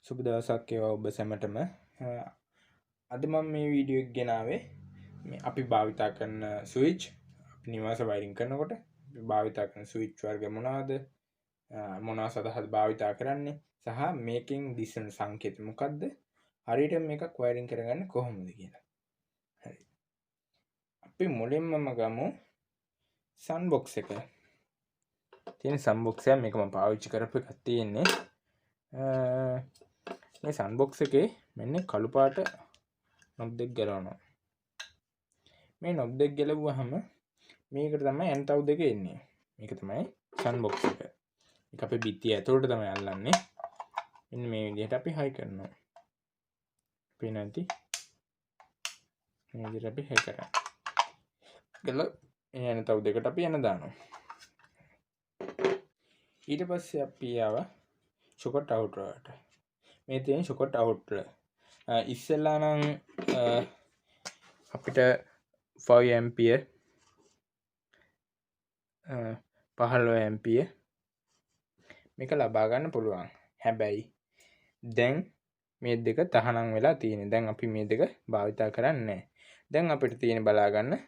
සුබ දවසක් වේවා ඔබ සැමටම. අද මම මේ වීඩියෝ එක ගෙනාවේ මේ අපි භාවිතා කරන ස්විච් අපි නිවාස වයරින් කරනකොට අපි භාවිතා කරන ස්විච් වර්ග මොනවාද? මොනවා සඳහාද භාවිතා කරන්නේ? සහ මේකෙන් දිස්සන සංකේත මොකක්ද? හරියට මේකක් වයරින් කරගන්න කොහොමද කියලා. හරි. අපි මුලින්මම ගමු සන් බොක්ස් එක. තියෙන සන් බොක්ස් එක මේක මම පාවිච්චි කරපු එකක් තියෙන්නේ. මේ සන් බොක්ස් එකේ මෙන්න කළු පාට නොබ් දෙක ගලවනවා. මේ නොබ් දෙක ගැලවුවාම මේකට තමයි ඇන්ටව් දෙක එන්නේ. මේක තමයි සන් බොක්ස් එක. ඒක අපේ බිත්තිය ඇතුළට තමයි අල්ලන්නේ. මෙන්න මේ විදිහට අපි හයි කරනවා. පේන්නේ නැති මේ විදිහට අපි හයි කරනවා. ගල මේ ඇන්ටව් දෙකට අපි යන දානවා. ඊට පස්සේ අපි ආවා ෂොකට් අවුට්ලරට. මේ තියෙන ෂොකට් අවුට්ලර්. ඉස්සෙල්ලා නම් අපිට 5 ampere 15 ampere මේක ලබා ගන්න පුළුවන්. හැබැයි දැන් මේ දෙක තහනම් වෙලා තියෙන්නේ. දැන් අපි මේ දෙක භාවිතා කරන්නේ නැහැ. දැන් අපිට තියෙන බලා ගන්න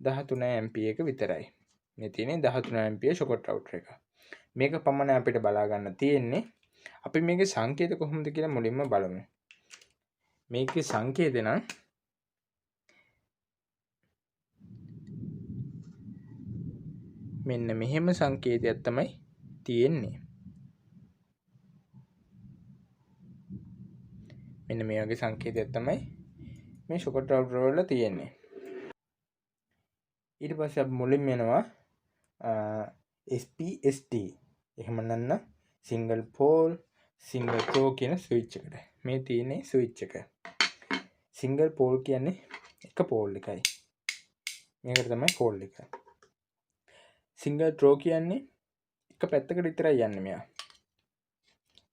13 ampere එක විතරයි. මේ තියෙන්නේ 13 ampere ෂොකට් අවුට්ලර් එක. මේක පමණයි අපිට බලා ගන්න තියෙන්නේ. අපි මේකේ සංකේත කොහොමද කියලා මුලින්ම බලමු. මේකේ සංකේත නම් මෙන්න මෙහෙම සංකේතයක් තමයි තියෙන්නේ. මෙන්න මේ වගේ සංකේතයක් තමයි මේ ෂොකට් අවුට්ලර් වල තියෙන්නේ. ඊට පස්සේ අපි මුලින්ම යනවා SPST. එහෙම නැත්නම් සිංගල් පෝල් සිංගල් ත්‍රෝ කියන ස්විච් එකට. මේ තියෙන්නේ ස්විච් එක. සිංගල් පෝල් කියන්නේ එක පෝල් එකයි. මේකට තමයි පෝල් එක. සිංගල් ත්‍රෝ කියන්නේ එක පැත්තකට විතරයි යන්නේ මෙයා.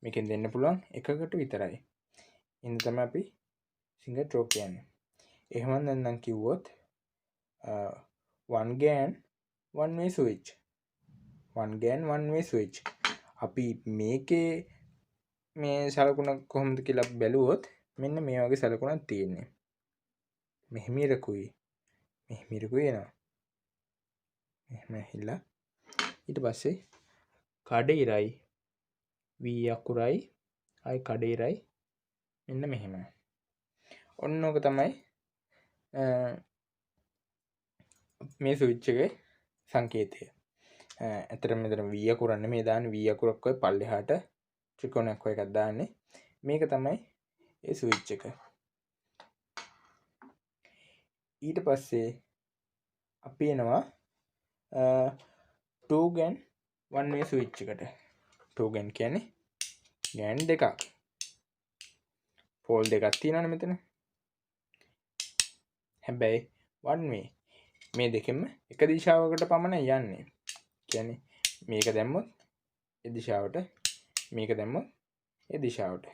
මේකෙන් දෙන්න පුළුවන් එකකට විතරයි. ඉතින් තමයි අපි සිංගල් ත්‍රෝ කියන්නේ. එහෙම නැත්නම් කිව්වොත් one GAN one way switch. one GAN one way switch. අපි මේකේ මේ සලකුණ කොහොමද කියලා බැලුවොත් මෙන්න මේ වගේ සලකුණක් තියෙන්නේ. මෙහෙම ඉරකුයි. මෙහෙම ඉරකුයි එනවා. මෙහෙම ඇහිලා ඊට පස්සේ කඩ ඉරයි V අකුරයි ආයි කඩ ඉරයි මෙන්න මෙහෙම. ඔන්න ඔක තමයි මේ ස්විච් එකේ සංකේතය. ඇත්තටම මෙතන V අකුරක් නෙමෙයි දාන්නේ. V අකුරක් ඔය පල්ලෙහාට ත්‍රිකෝණයක් ඔය එකක් දාන්නේ. මේක තමයි ඒ ස්විච් එක. ඊට පස්සේ අපි එනවා 2 GAN one way switch එකට. 2 GAN කියන්නේ GAN දෙකක්. පෝල් දෙකක් තියෙනවනේ මෙතන. හැබැයි one way මේ දෙකෙන්ම එක දිශාවකට පමණයි යන්නේ. කියන්නේ මේක දැම්මොත් ඒ දිශාවට මේක දැම්මොත් ඒ දිශාවට.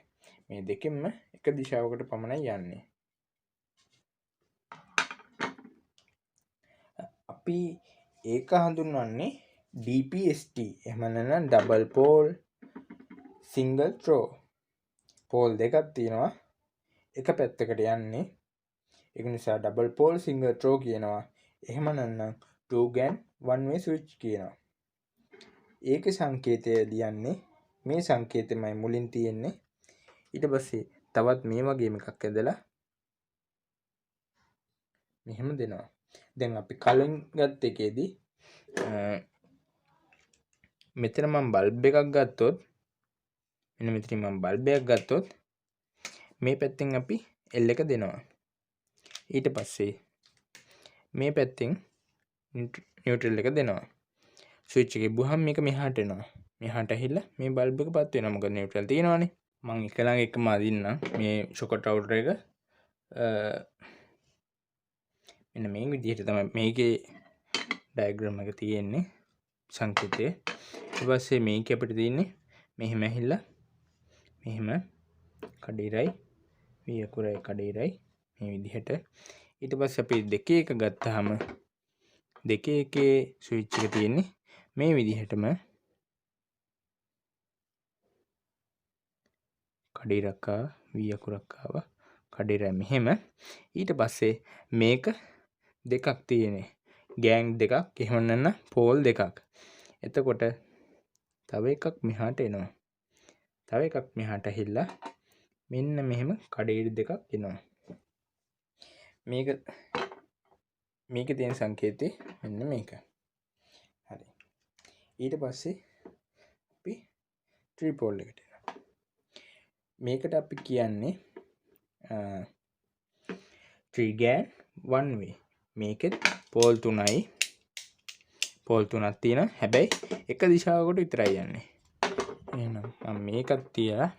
මේ දෙකෙන්ම එක දිශාවකට පමණයි යන්නේ. අපි ඒක හඳුන්වන්නේ DPST. එහෙම නැත්නම් ඩබල් පෝල් සිංගල් ත්‍රෝ. පෝල් දෙකක් තියෙනවා. එක පැත්තකට යන්නේ. ඒක නිසා ඩබල් පෝල් සිංගල් ත්‍රෝ කියනවා. එහෙම නැත්නම් 2 GAN one way switch කියනවා. ඒකේ සංකේතය ලියන්නේ මේ සංකේතෙමයි මුලින් තියෙන්නේ. ඊට පස්සේ තවත් මේ වගේම එකක් ඇදලා මෙහෙම දෙනවා. දැන් අපි කලින් ගත්ත එකේදී මෙතන මම බල්බ් එකක් ගත්තොත් මෙන්න මෙතන මම බල්බ් එකක් ගත්තොත් මේ පැත්තෙන් අපි L එක දෙනවා. ඊට පස්සේ මේ පැත්තෙන් නියුට්‍රල් එක දෙනවා. ස්විච් එකේ බුහම මේක මෙහාට එනවා. මෙහාට ඇහිලා මේ බල්බ් එක පත් වෙනවා. මොකද නියුට්‍රල් තියෙනවානේ. මම එක ළඟ එකම අදින්නම් මේ ෂොකට් අවුට්ලර් එක. මෙන්න මේ විදිහට තමයි මේකේ ඩයග්‍රෑම් එක තියෙන්නේ සංකේතය. ඊට පස්සේ මේක අපිට තියෙන්නේ මෙහෙම ඇහිලා මෙහෙම කඩේරයි V අකුරයි කඩේරයි මේ විදිහට. ඊට පස්සේ අපි දෙකේ එක ගත්තාම දෙකේ එකේ ස්විච් එක තියෙන්නේ මේ විදිහටම කඩේරක් ආවා V අකුරක් ආවා කඩේර මෙහෙම ඊට පස්සේ මේක දෙකක් තියෙන්නේ ගෑන් දෙකක් එහෙම නැත්නම් පෝල් දෙකක් එතකොට තව එකක් මෙහාට එනවා තව එකක් මෙහාට ඇහිලා මෙන්න මෙහෙම කඩේරි දෙකක් එනවා මේකේ තියෙන සංකේතය මෙන්න මේක හරි ඊට පස්සේ අපි ට්‍රිපෝල් එකට එනවා මේකට අපි කියන්නේ ත්‍රිගෑන් වන් වේ මේකෙත් පෝල් 3යි පෝල් 3ක් තියෙන හැබැයි එක දිශාවකට විතරයි යන්නේ එහෙනම් මම මේකත් තියලා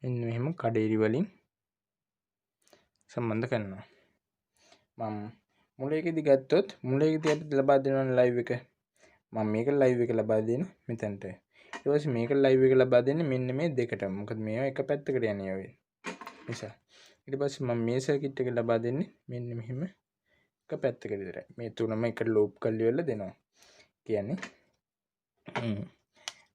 මෙන්න මෙහෙම කඩේරි වලින් සම්බන්ධ කරනවා මම මුලේකෙදි ගත්තොත් මුලේකෙදි අපිට ලබා දෙනවා ලයිව් එක මම මේක ලයිව් එක ලබා දෙන මෙතනට ඊට පස්සේ මේක ලයිව් එක ලබා දෙන්නේ මෙන්න මේ දෙකට මොකද මේවා එක පැත්තකට යන්නේ ආවේ නිසා ඊට පස්සේ මම මේ සර්කිට් එක ලබා දෙන්නේ මෙන්න මෙහෙම එක පැත්තකට විතරයි මේ තුනම එකට ලූප් කරලා ඉවරලා දෙනවා කියන්නේ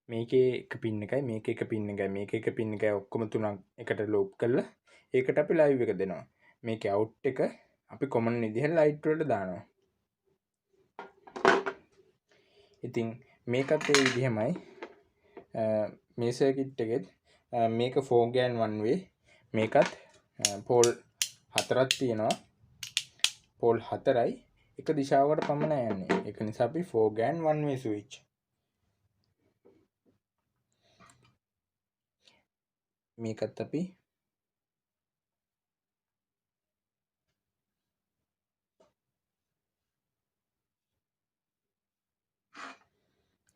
මේකේ එක පින් එකයි මේකේ එක පින් එකයි මේකේ එක පින් එකයි ඔක්කොම තුනක් එකට ලූප් කරලා ඒකට අපි ලයිව් එක දෙනවා මේකේ අවුට් එක අපි කොමන් විදිහට ලයිට් වලට දානවා ඉතින් මේකත් ඒ විදිහමයි මේ සර්කිට් එකෙත් මේක 4 ගෑන් 1 වේ මේකත් පෝල් 4ක් තියෙනවා පෝල් 4යි එක දිශාවකට පමණයි යන්නේ ඒක නිසා අපි 4 ගෑන් 1 වේ ස්විච් මේකත් අපි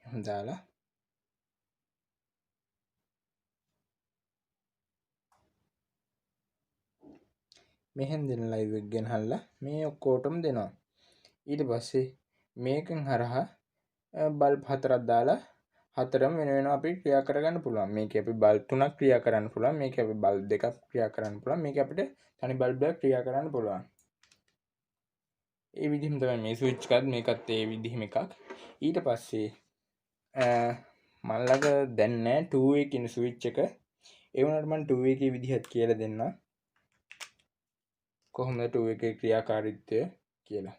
දාලා මෙහෙන් දෙන ලයිව් එක ගෙනහල්ලා මේ ඔක්කොටම දෙනවා ඊට පස්සේ මේකෙන් හරහා බල්බ් 4ක් දාලා හතරම වෙන වෙනම අපි ක්‍රියා කරගන්න පුළුවන් මේකේ අපි බල්බ් 3ක් ක්‍රියා කරන්න පුළුවන් මේකේ අපි බල්බ් 2ක් ක්‍රියා කරන්න පුළුවන් මේකේ අපිට තනි බල්බ් එකක් ක්‍රියා කරන්න පුළුවන් ඒ විදිහම තමයි මේ ස්විච් එකත් මේකත් ඒ විදිහම එකක් ඊට පස්සේ මම ළඟ දැන් නෑ 2way කියන ස්විච් එක ඒ වුණාට මම 2way කී විදිහත් කියලා දෙන්න කොහොමද 2way එකේ ක්‍රියාකාරීත්වය කියලා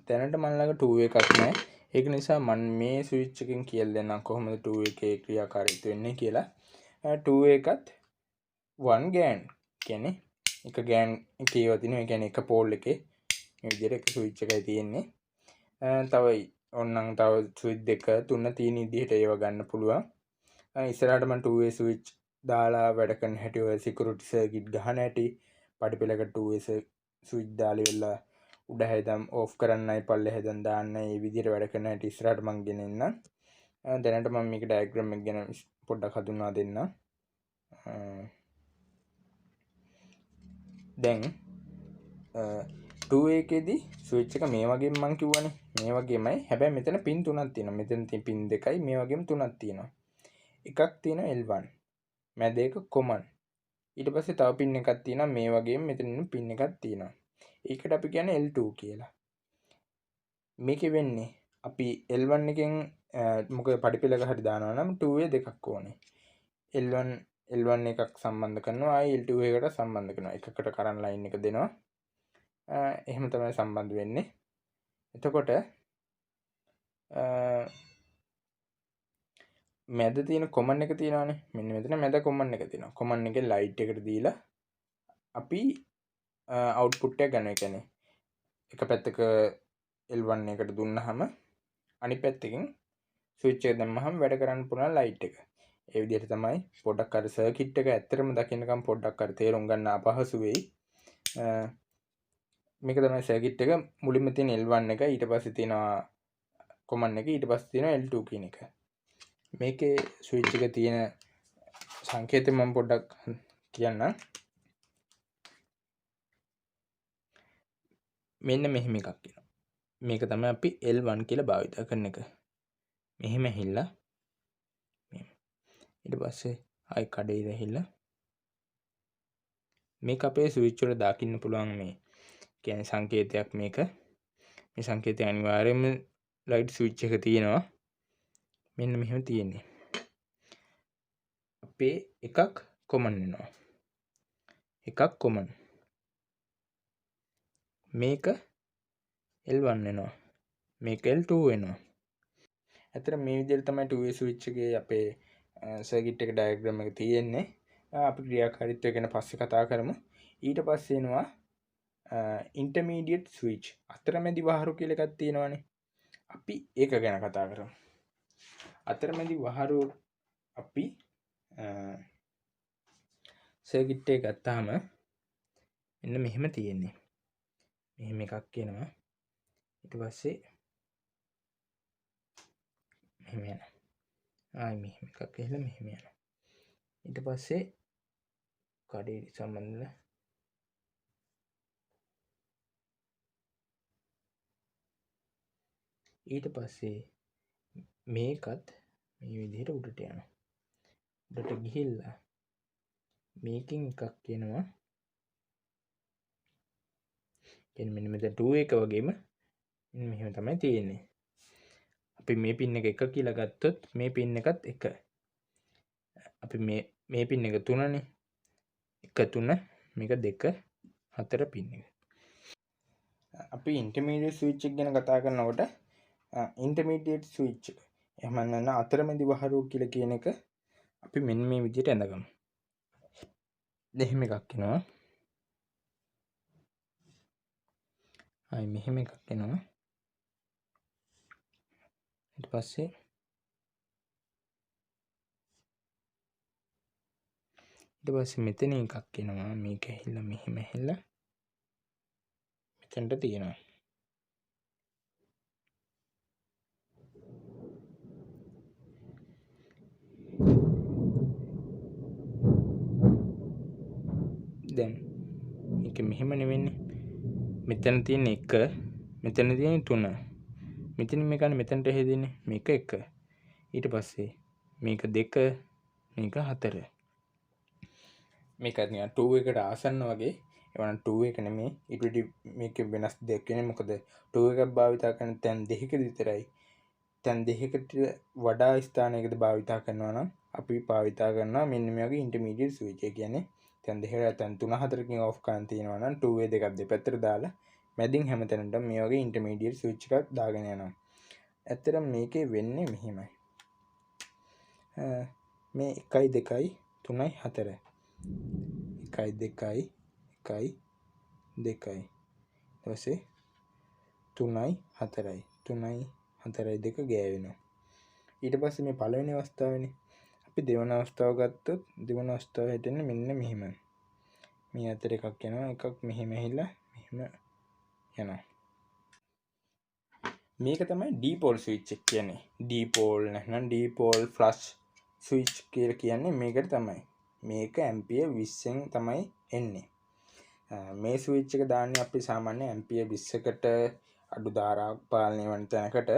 දැනට මම ළඟ 2way එකක් නෑ ඒක නිසා මම මේ ස්විච් එකෙන් කියලා දෙන්නම් කොහොමද 2way එකේ ක්‍රියාකාරීත්වය වෙන්නේ කියලා 2way එකත් 1 ගෑන් කියන්නේ එක ගෑන් එකේ වදිනවා ඒ කියන්නේ එක පෝල් එකේ මේ විදිහට එක ස්විච් එකයි තියෙන්නේ තව ඕනනම් තව ස්විච් දෙක තුන තියෙන විදිහට ඒව ගන්න පුළුවන් ඉස්සරහට මම 2way ස්විච් දාලා වැඩ කරන හැටි ඔය සිකියුරිටි සර්කිට් ගහන හැටි පඩිපෙළකට 2way ස්විච් දාලා ඉවරලා උඩ හැදම් ඕෆ් කරන්නයි පල්ලෙ හැදම් දාන්නයි මේ විදිහට වැඩ කරන හැටි ඉස්සරහට මම ගෙනෙන්න දැනට මම මේක ඩයග්‍රෑම් එක ගැන පොඩ්ඩක් හඳුන්වා දෙන්න දැන් 2way එකේදී ස්විච් එක මේ වගේම මම කිව්වනේ මේ වගේමයි හැබැයි මෙතන පින් තුනක් තියෙනවා මෙතන තියෙන පින් දෙකයි මේ වගේම තුනක් තියෙනවා එකක් තියෙනවා L1 මැද එක කොමන් ඊට පස්සේ තව පින් එකක් තියෙනවා මේ වගේම මෙතන පින් එකක් තියෙනවා ඒකට අපි කියන්නේ L2 කියලා මේකේ වෙන්නේ අපි L1 එකෙන් මොකද පඩිපෙළක හරි දානවා නම් 2way දෙකක් ඕනේ L1 එකක් සම්බන්ධ කරනවා ආයි L2 එකට සම්බන්ධ කරනවා එකකට කරන්ට් ලයින් එක දෙනවා එහෙම තමයි සම්බන්ධ වෙන්නේ එතකොට මැද තියෙන කොමන් එක තියෙනවානේ මෙන්න මෙතන මැද කොමන් එක තියෙනවා කොමන් එකේ ලයිට් එකට දීලා අපි අවුට්පුට් එක ගන්න. ඒ කියන්නේ එක පැත්තක L1 එකට දුන්නාම අනිත් පැත්තකින් ස්විච් එක දැම්මහම වැඩ කරන්න පුළුවන් ලයිට් එක. ඒ විදිහට තමයි පොඩ්ඩක් අර සර්කිට් එක ඇත්තටම දකින්නකම් පොඩ්ඩක් අර තේරුම් ගන්න අපහසු වෙයි. මේක තමයි සර්කිට් එක මුලින්ම තියෙන L1 එක ඊට පස්සේ තියෙනවා කොමන් එක ඊට පස්සේ තියෙනවා L2 කියන එක. මේකේ ස්විච් එක තියෙන සංකේතය මම පොඩ්ඩක් කියන්නම්. මෙන්න මෙහෙම එකක් එනවා. මේක තමයි අපි L1 කියලා භාවිත කරන එක. මෙහෙම ඇහිලා මෙහෙම. ඊට පස්සේ ආයි කඩේ ඇහිලා මේක අපේ ස්විච් වල දකින්න පුළුවන් මේ කියන්නේ සංකේතයක් මේක. මේ සංකේතය අනිවාර්යයෙන්ම ලයිට් ස්විච් එක තියෙනවා. මෙන්න මෙහෙම තියෙන්නේ. අපේ එකක් කොමන් වෙනවා. එකක් කොමන්. මේක L1 වෙනවා. මේක L2 වෙනවා. ඇත්තට මේ විදිහට තමයි 2way ස්විච් එකේ අපේ සර්කිට් එක ඩයග්‍රෑම් එක තියෙන්නේ. අපි ක්‍රියාකාරීත්වය ගැන පස්සේ කතා කරමු. ඊට පස්සේ එනවා ඉන්ටර්මීඩියට් ස්විච්. අතරමැදි වහරු කියලා එකක් තියෙනවානේ. අපි ඒක ගැන කතා කරමු. අතරමැදි වහරු අපි සර්කිට් එක ගත්තාම මෙන්න මෙහෙම තියෙන්නේ. මෙහෙම එකක් කියනවා. ඊට පස්සේ මෙහෙම යනවා. ආයි මෙහෙම එකක් ගිහලා මෙහෙම යනවා. ඊට පස්සේ කඩේ සම්බන්ධ ඊට පස්සේ මේකත් මේ විදිහට උඩට යනවා. උඩට ගිහිල්ලා මේකෙන් එකක් කියනවා. කියන්නේ මෙන්න මෙතන 2 එක වගේම මෙහෙම තමයි තියෙන්නේ. අපි මේ පින් එක 1 කියලා ගත්තොත් මේ පින් එකත් 1. අපි මේ පින් එක 3නේ. 1 3 මේක 2 4 පින් එක. අපි ඉන්ටර්මීඩියට් ස්විච් එක ගැන කතා කරනකොට ඉන්ටර්මීඩියට් ස්විච් එහෙම නැත්නම් අතරමැදි වහරුව කියලා කියන එක අපි මෙන්න මේ විදිහට ඇඳගමු. මෙහෙම එකක් එනවා. ආයි මෙහෙම එකක් එනවා. ඊට පස්සේ මෙතන එකක් එනවා. මේක ඇහිලා මෙහෙම ඇහිලා මෙතනට තියෙනවා. දැන් මේක මෙහෙම නෙවෙන්නේ. මෙතන තියෙන 1, මෙතන තියෙන 3. මෙතන මේකනේ මෙතනට හේදෙන්නේ. මේක 1. ඊට පස්සේ මේක 2, මේක 4. මේක නිකන් 2 එකට ආසන්න වගේ. එවනම් 2 එක නෙමෙයි. ඊට වඩා මේක වෙනස් දෙයක් වෙන්නේ. මොකද 2 එකක් භාවිතා කරන තැන් දෙකක විතරයි. තැන් දෙකකට වඩා ස්ථානයකට භාවිතා කරනවා නම් අපි භාවිතා කරනවා මෙන්න මේ වගේ ඉන්ටර්මීඩියට් ස්විච්. ඒ කියන්නේ තැන් දෙකකට තැන් 3-4කින් ඔෆ් කරන් තියෙනවා නම් 2 way දෙකක් දෙපැත්තට දාලා මැදින් හැමතැනටම මේ වගේ ඉන්ටර්මීඩියට් ස්විච් එකක් දාගෙන යනවා. ඇත්තටම මේකේ වෙන්නේ මෙහිමයි. මේ 1 2 3 4 1 2 1 2 ඊපස්සේ 3 4 3 4 2 ගෑවෙනවා. ඊට පස්සේ මේ පළවෙනි අවස්ථාවනේ අපි දෙවන අවස්ථාව ගත්තොත් දෙවන අවස්ථාව හිටින්නේ මෙන්න මෙහෙමයි. මේ අතර එකක් යනවා. එකක් මෙහෙම ඇහිලා මෙහෙම යනවා. මේක තමයි ඩීපෝල් ස්විච් එක කියන්නේ. ඩීපෝල් නැත්නම් ඩීපෝල් ෆ්ලෂ් ස්විච් කියලා කියන්නේ මේකට තමයි. මේක ඇම්පියර් 20න් තමයි එන්නේ. මේ ස්විච් එක දාන්නේ අපි සාමාන්‍ය ඇම්පියර් 20කට අඩු ධාරාවක් පාලනය වන තැනකට.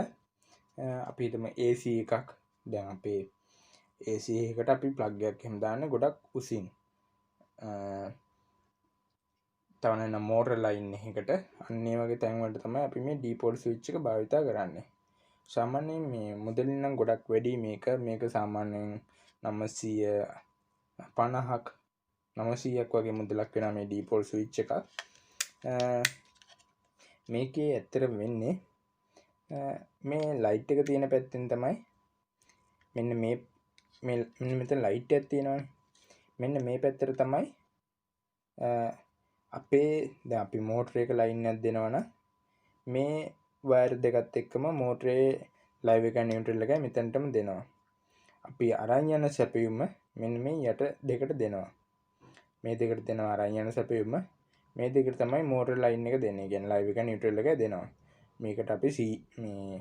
අපි හිතමු AC එකක්. දැන් අපේ AC එකකට අපි ප්ලග් එකක් එහෙම දාන්නේ ගොඩක් උසින්. තවන මෝටර් ලයින් එකකට අන්න ඒ වගේ තැන් වලට තමයි අපි මේ ඩීපෝල් ස්විච් එක භාවිතා කරන්නේ. සාමාන්‍යයෙන් මේ මුදලින් නම් ගොඩක් වැඩි මේක සාමාන්‍යයෙන් 950ක් 900ක් වගේ මුදලක් වෙනවා මේ ඩීපෝල් ස්විච් එකක්. මේකේ ඇත්තට වෙන්නේ මේ ලයිට් එක තියෙන පැත්තෙන් තමයි මෙන්න මෙතන ලයිට් එකක් තියෙනවානේ. මෙන්න මේ පැත්තට තමයි අපේ දැන් අපි මෝටරයක ලයින් එකක් දෙනවනම් මේ වයර් දෙකත් එක්කම මෝටරේ ලයිව් එක නියුට්‍රල් එකයි මෙතනටම දෙනවා. අපි අරන් යන සැපයුම මෙන්න මේ යට දෙකට දෙනවා. මේ දෙකට දෙනවා අරන් යන සැපයුම. මේ දෙකට තමයි මෝටර් ලයින් එක දෙන්නේ. කියන්නේ ලයිව් එක නියුට්‍රල් එකයි දෙනවා. මේකට අපි මේ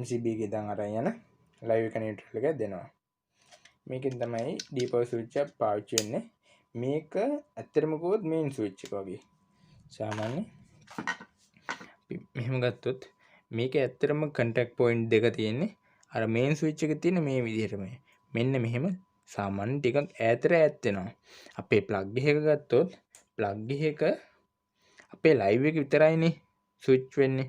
MCB එක ඉදන් අරන් යන ලයිව් එක නියුට්‍රල් එකයි දෙනවා. මේකෙන් තමයි ඩීපෝල් ස්විච් එක පාවිච්චි වෙන්නේ. මේක ඇත්තටම කිව්වොත් මේන් ස්විච් එක වගේ. සාමාන්‍ය මෙහෙම ගත්තොත් මේක ඇත්තටම කන්ටැක්ට් පොයින්ට් දෙක තියෙන්නේ. අර මේන් ස්විච් එකේ තියෙන මේ විදිහටම. මෙන්න මෙහෙම සාමාන්‍ය ටිකක් ඈතට ඈත් වෙනවා. අපේ ප්ලග් එක ගත්තොත් ප්ලග් එක අපේ ලයිව් එක විතරයිනේ ස්විච් වෙන්නේ.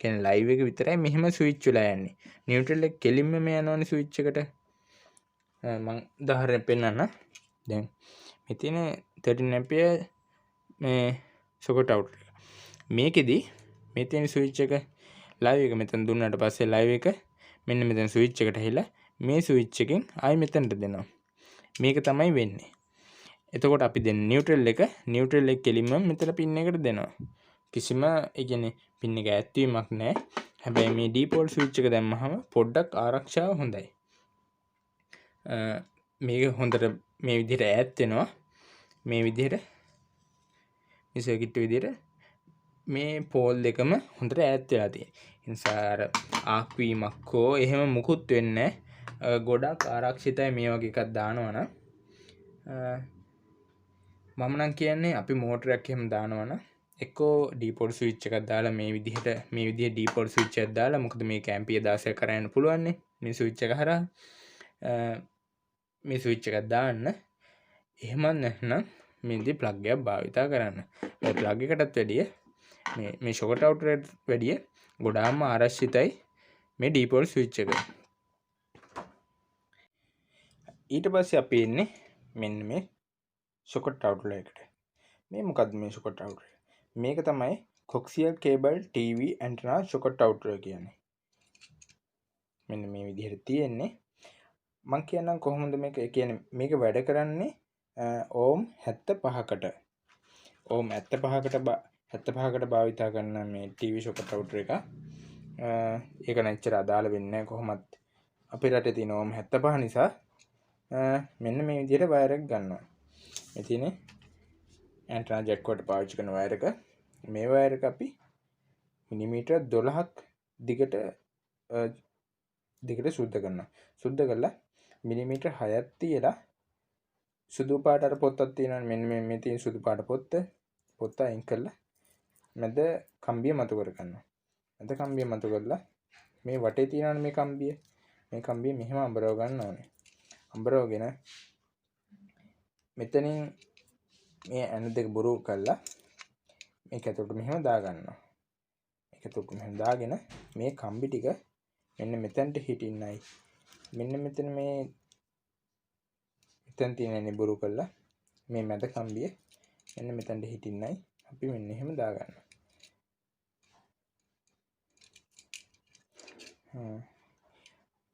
කියන්නේ ලයිව් එක විතරයි මෙහෙම ස්විච් වෙලා යන්නේ. නියුට්‍රල් එක කෙලින්ම මේ යනවනේ ස්විච් එකට. මම උදාහරණයක් පෙන්නන්න. දැන් මේ තියෙන 13 ampere මේ සොකට් අවුට් එක. මේකෙදි මේ තියෙන ස්විච් එක ලයිව් එක මෙතන දුන්නාට පස්සේ ලයිව් එක මෙන්න මෙතන ස්විච් එකට ඇහිලා මේ ස්විච් එකෙන් ආයි මෙතනට දෙනවා. මේක තමයි වෙන්නේ. එතකොට අපි දෙන නියුට්‍රල් එක කෙලින්ම මෙතන පින් එකට දෙනවා. කිසිම ඒ කියන්නේ පින් එක ඈත් වීමක් නැහැ. හැබැයි මේ ඩීපෝල්ට් ස්විච් එක දැම්මහම පොඩ්ඩක් ආරක්ෂාව හොඳයි. මේක හොඳට මේ විදිහට ඈත් වෙනවා. මේ විදිහට මේ සර්කිට් විදිහට මේ පෝල් දෙකම හොඳට ඈත් වෙලා තියෙනවා. ඒ නිසා අර ආක් වීමක් හෝ එහෙම මුකුත් වෙන්නේ නැහැ. ගොඩක් ආරක්ෂිතයි මේ වගේ එකක් දානවා නම්. මම නම් කියන්නේ අපි මෝටරයක් එහෙම දානවා නම් එක්කෝ ඩීපෝල්ට් ස්විච් එකක් දාලා මේ විදිහේ ඩීපෝල්ට් ස්විච් එකක් දාලා මොකද මේක ඇම්පියර් 16ක් කරා යන්න පුළුවන් නේ මේ ස්විච් එක හරහා මේ ස්විච් එකක් දාන්න. එහෙම නැත්නම් මේ විදිහේ ප්ලග් එකක් භාවිතා කරන්න. ඒ ප්ලග් එකටත් වැඩිය මේ ෂොකට් අවුට්ලට් වැඩිය ගොඩාක්ම ආරක්ෂිතයි මේ ඩීපෝල්ට් ස්විච් එක. ඊට පස්සේ අපි එන්නේ මෙන්න මේ ෂොකට් අවුට්ලට් එකට. මේ මොකද්ද මේ ෂොකට් අවුට්ලට්? මේක තමයි කොක්සියල් කේබල් TV ඇන්ටනා ෂොකට් අවුට්ලට් කියන්නේ. මෙන්න මේ විදිහට තියෙන්නේ. මම කියන්නම් කොහොමද මේක කියන්නේ මේක වැඩ කරන්නේ ඕම් 75කට. ඕම් 75කට භාවිතා කරන මේ TV ෂොකට් අවුට්ලට් එක. ඒක නැච්චර අදාළ වෙන්නේ නැහැ කොහොමත් අපේ රටේ තියෙන ඕම් 75 නිසා මෙන්න මේ විදිහට වයර් එක ගන්නවා. මේ තියෙන්නේ ඇන්ටනා ජැක් වලට පාවිච්චි කරන වයර් එක. මේ වයර් එක අපි මිලිමීටර් 12ක් දිගට සුද්ධ කරනවා. සුද්ධ කරලා මිලිමීටර් 6ක් තියලා සුදු පාට අර පොත්තක් තියෙනවනේ මෙන්න මේ තියෙන සුදු පාට පොත්ත අයින් කරලා මැද කම්බිය මතු කර ගන්නවා. මැද කම්බිය මතු කරලා මේ වටේ තියෙනවනේ මේ කම්බිය මෙහෙම අඹරව ගන්න ඕනේ. අඹරවගෙන මෙතනින් මේ ඇන දෙක බුරු කරලා මේක ඇතුළට මෙහෙම දාගන්නවා. මේක ඇතුළට මෙහෙම දාගෙන මේ කම්බි ටික මෙන්න මෙතනට හිටින්නයි. මෙන්න මෙතන මෙතන තියෙනනේ බුරු කරලා මේ මැද කම්බිය මෙන්න මෙතනට හිටින්නයි අපි මෙන්න එහෙම දාගන්නවා.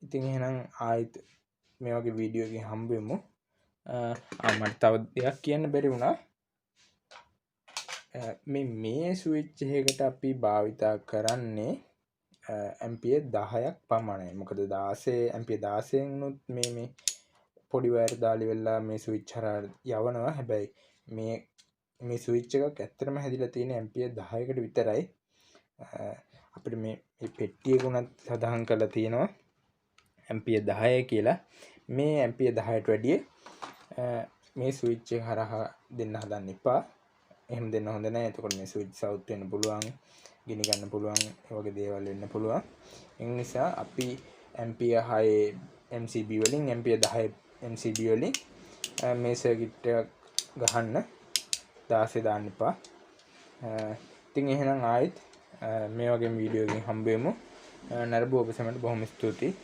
ඉතින් එහෙනම් ආයෙත් මේ වගේ වීඩියෝ එකකින් හම්බ වෙමු. මට තව දෙයක් කියන්න බැරි වුණා. මේ ස්විච් එකකට අපි භාවිතා කරන්නේ ඇම්පියර් 10ක් පමණයි. මොකද 16 ඇම්පියර් 16න් උත් මේ පොඩි වයර් දාලි වෙලා මේ ස්විච් හරහා යවනවා. හැබැයි මේ ස්විච් එකක් ඇත්තටම හැදිලා තියෙන ඇම්පියර් 10කට විතරයි. අපිට මේ පෙට්ටියකුණත් සඳහන් කරලා තියෙනවා ඇම්පියර් 10 කියලා. මේ ඇම්පියර් 10ට වැඩිය මේ ස්විච් එක හරහා දෙන්න හදන්න එපා. එහෙම දෙන්න හොඳ නැහැ. එතකොට මේ ස්විච් සවුත් වෙන්න පුළුවන්, ගිනි ගන්න පුළුවන්, ඒ වගේ දේවල් වෙන්න පුළුවන්. ඒ නිසා අපි ඇම්පියර් 6 MCB වලින් ඇම්පියර් 10 MCB වලින් මේ සර්කිට් එක ගහන්න 16 දාන්න එපා. ඉතින් එහෙනම් ආයෙත් මේ වගේ වීඩියෝ එකකින් හම්බ වෙමු. නරඹුව ඔබ සැමට බොහොම ස්තුතියි.